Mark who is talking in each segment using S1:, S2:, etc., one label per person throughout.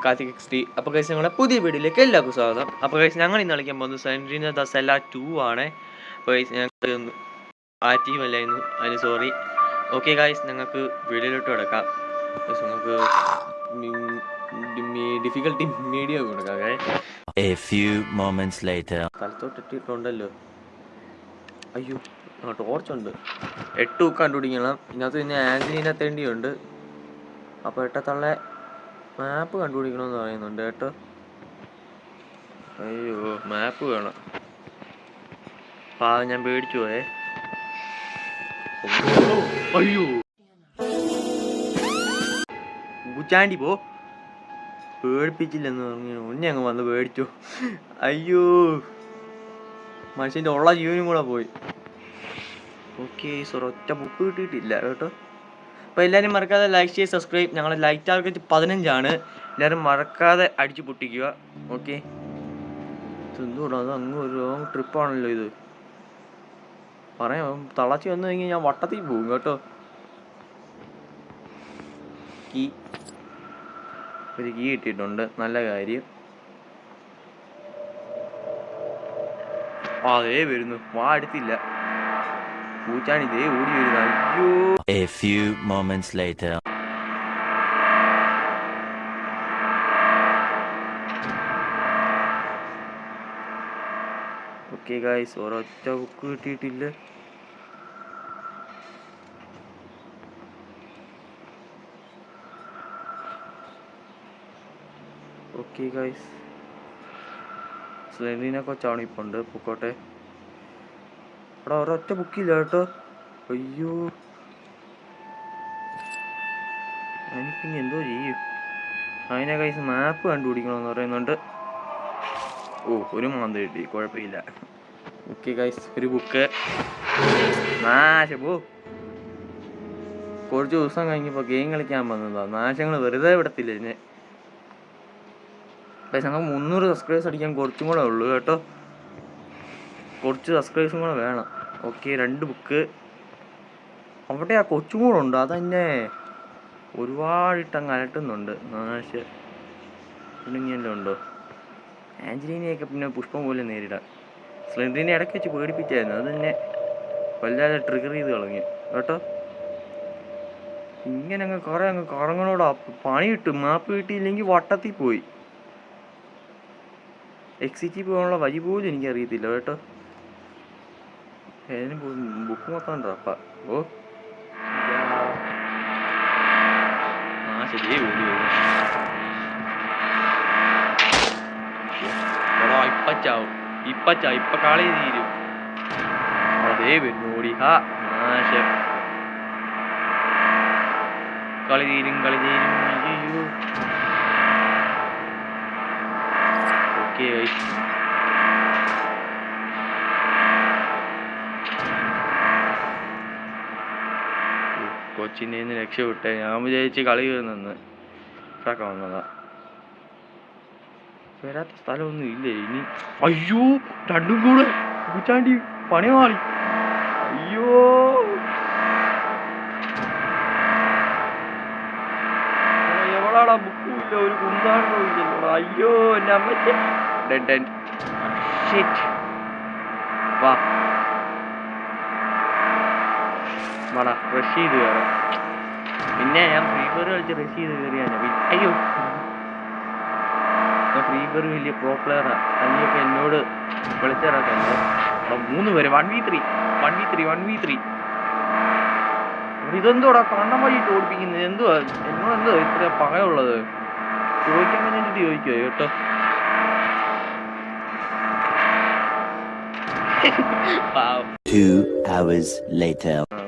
S1: Karthik XD. അപ്പോൾ guys ഞങ്ങളുടെ പുതിയ വീഡിയോയിലേക്ക് എല്ലാവർക്കും സ്വാഗതം. അപ്പോൾ ഗൈസ് ഞങ്ങൾ ഇന്ന് കളിക്കാൻ പോകുന്നത് സെൻട്രീന ദ സെല്ല 2 ആണ്. അപ്പോൾ ഗൈസ് ഞങ്ങൾക്ക് ആക്റ്റീവ് അല്ലായിരുന്നു, അതിന് സോറി. ഓക്കെ ഗൈസ്, ഞങ്ങൾക്ക് വീഡിയോയിലോട്ട് കിടക്കാം. ഗൈസ് ഞങ്ങൾക്ക് ഡിഫിക്കൽട്ടി മീഡിയം കൊടുക്കാം. തലത്തോട്ട് ഇട്ടിട്ടുണ്ടല്ലോ. അയ്യോ, ടോർച്ചുണ്ട്. 8 കണ്ടുപിടിക്കണം. ഇതിനകത്ത് പിന്നെ ആൻജലീന തേണ്ടിയുണ്ട്. അപ്പോൾ എട്ടത്തുള്ള മാപ്പ് കണ്ടുപിടിക്കണമെന്ന് പറയുന്നുണ്ട് കേട്ടോ. അയ്യോ, മാപ്പ് വേണം. ഞാൻ പേടിച്ചു പോയേ. അയ്യോ, പൂച്ചാണ്ടി പോ, പേടിപ്പിച്ചില്ലെന്ന് പറഞ്ഞു. ഒന്നെ അങ്ങ് വന്ന് പേടിച്ചു. അയ്യോ, മനുഷ്യൻ്റെ ഉള്ള ജീവനും കൂടെ പോയി. ഓക്കെ, ഒറ്റ ബുക്ക് കിട്ടിയിട്ടില്ല കേട്ടോ. അപ്പോൾ എല്ലാവരും മറക്കാതെ ലൈക്ക് ചെയ്ത് സബ്സ്ക്രൈബ്. ഞങ്ങളുടെ ലൈക്ക് ടാർഗറ്റ് 15 എല്ലാവരും മറക്കാതെ അടിച്ചു പൊട്ടിക്കുക. ഓക്കെ, എന്തുകൊണ്ടോ അത് അങ്ങ് ഒരു ലോങ് ട്രിപ്പാണല്ലോ ഇത്. പറയാം, തളച്ച് വന്നു കഴിഞ്ഞാൽ ഞാൻ വട്ടത്തിൽ പോകും കേട്ടോ. ഒരു കീ കിട്ടിയിട്ടുണ്ട്, നല്ല കാര്യം. അതേ വരുന്നു, അടുത്തില്ല. പൂച്ചാണി ഇതേ ഓടി വരുന്നു. അയ്യോ.
S2: A few moments later.
S1: Okay guys, ഒരൊറ്റ ബുക്ക് കിട്ടിയിട്ടില്ല. ഓക്കെ ഗൈസ്, സെലീന കൊച്ചാണ് ഇപ്പോൾ ഉണ്ട്. പൊക്കോട്ടെ. അവിടെ ഒരൊറ്റ ബുക്കില്ല കേട്ടോ. അയ്യോ, ഞാനിപ്പം എന്തോ ചെയ്യും? അതിനെ ഗൈസ് മാപ്പ് കണ്ടുപിടിക്കണമെന്ന് പറയുന്നുണ്ട്. ഓ, ഒരു മാന്ത് കിട്ടി, കുഴപ്പമില്ല. ഓക്കെ ഗൈസ്, ഒരു ബുക്ക്. നാശപ്പോ, കുറച്ച് ദിവസം കഴിഞ്ഞപ്പോൾ ഗെയിം കളിക്കാൻ വന്നതാ. നാശങ്ങൾ വെറുതെ വിടത്തില്ല ഇതിനെ. പക്ഷെ ഞങ്ങൾ 300 സബ്സ്ക്രൈബേഴ്സ് അടിക്കാൻ കുറച്ചും കൂടെ ഉള്ളൂ കേട്ടോ. കുറച്ച് സബ്സ്ക്രൈബേഴ്സും കൂടെ വേണം. Okay, 2 book. അവിടെ ആ കൊച്ചും കൂടെ ഉണ്ട്. അതന്നെ ഒരുപാടിട്ടങ്ങ് അലട്ടുന്നുണ്ട്. നാശ പിന്നെങ്ങിയെല്ലാം ഉണ്ടോ? ആഞ്ചലീനയൊക്കെ പിന്നെ പുഷ്പം പോലെ നേരിടാം. സ്ലെൻഡറിനെ ഇടയ്ക്ക് വെച്ച് പേടിപ്പിച്ചായിരുന്നു. അത് തന്നെ വല്ലാതെ ട്രിഗർ ചെയ്ത് കളഞ്ഞു കേട്ടോ. ഇങ്ങനെ അങ്ങ് കറങ്ങണോടാ, പണി കിട്ടും. മാപ്പ് കിട്ടിയില്ലെങ്കിൽ വട്ടത്തിൽ പോയി. എക്സിറ്റിൽ പോകാനുള്ള വഴി പോലും എനിക്കറിയത്തില്ല കേട്ടോ. ഏതിനും ബുക്ക് മൊത്തം ഉണ്ടോ അപ്പ? ഓ ശരി, ഓടി വരും. ഇപ്പച്ചാവും, ഇപ്പൊ കളി തീരും. അതേ വരുന്നു ഓടി. നാശം, കളി തീരും. അയ്യോ. ഓക്കെ, കൊച്ചിൻ്റെ നിന്ന് രക്ഷപ്പെട്ടെ. ഞാൻ വിചാരിച്ച് കളി വരുന്നെന്ന്. ഇപ്പൊക്കെ വന്നതാ. വരാത്ത സ്ഥലമൊന്നും ഇല്ലേ ഇനി? അയ്യോ, രണ്ടും കൂടെ പൂച്ചാണ്ടി പണി മാറി. അയ്യോ, എവളാടാ? ബുക്കും ഇല്ല, ഒരു കുന്താണ്ടോ ഇല്ലല്ലോ. അയ്യോ, എൻ്റെ അമ്മയ്ക്ക് ഡെഡ്. വാ വാടാ, റഷ് ചെയ്ത് കയറാം. പിന്നെ ഞാൻ ഫ്രീ ഫയർ കളിച്ച് റഷ് ചെയ്ത് കയറിയാണ്. അയ്യോ, ഞാൻ ഫ്രീ ഫയർ വലിയ പ്രോ പ്ലെയറാണ്. അതിനൊക്കെ എന്നോട് വിളിച്ചിറക്കല്ലേ. 3 പേര് 1v3. ഇതെന്തോടാ കണ്ണം വഴിയിട്ട് ഓടിപ്പിക്കുന്നത്? എന്തുവാ എന്നോട് ഇത്ര പകയുള്ളത്? ചോദിക്കാൻ വേണ്ടിയിട്ട് ചോദിക്കുവോ കേട്ടോ.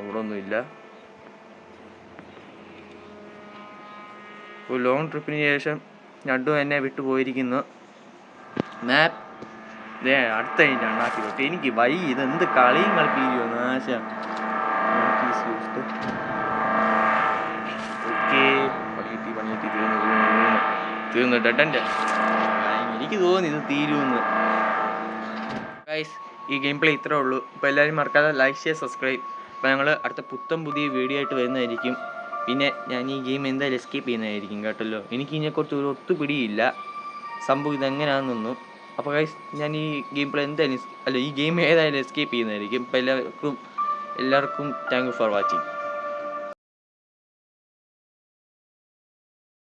S1: ഇവിടെ ഒന്നുമില്ല. ഒരു ലോങ് ട്രിപ്പിന് ശേഷം രണ്ടും എന്നെ വിട്ടു പോയിരിക്കുന്നു. മാപ്പ് അടുത്ത കഴിഞ്ഞ ഉണ്ടാക്കി വിട്ടു. എനിക്ക് വൈ ഇതെന്ത് കളിയും കളിപ്പിക്കുമോ? നാശം. ഓക്കെ, പണിയെത്തി തീർന്നു. ഡെഡൻ്റെ എനിക്ക് തോന്നി ഇത് തീരുമെന്ന്. ഗൈസ്, ഈ ഗെയിം പ്ലേ ഇത്രേ ഉള്ളൂ. അപ്പോൾ എല്ലാവരും മറക്കാതെ ലൈക്ക് ചെയ്യുക, സബ്സ്ക്രൈബ്. അപ്പോൾ ഞങ്ങൾ അടുത്ത പുതിയ വീഡിയോ ആയിട്ട് വരുന്നതായിരിക്കും. പിന്നെ ഞാൻ ഈ ഗെയിം എന്തായാലും എസ്കേപ്പ് ചെയ്യുന്നതായിരിക്കും കേട്ടല്ലോ. എനിക്ക് ഇതിനെക്കുറിച്ച് ഒരു ഒത്തുപിടിയില്ല സംഭവം ഇതെങ്ങനെയാണെന്നൊന്നും. അപ്പോൾ ഗൈസ് ഞാൻ ഈ ഗെയിം പ്ലേ എന്തായാലും ഈ ഗെയിം ഏതായാലും എസ്കേപ്പ് ചെയ്യുന്നതായിരിക്കും. അപ്പോൾ എല്ലാവർക്കും താങ്ക് യു ഫോർ വാച്ചിങ്.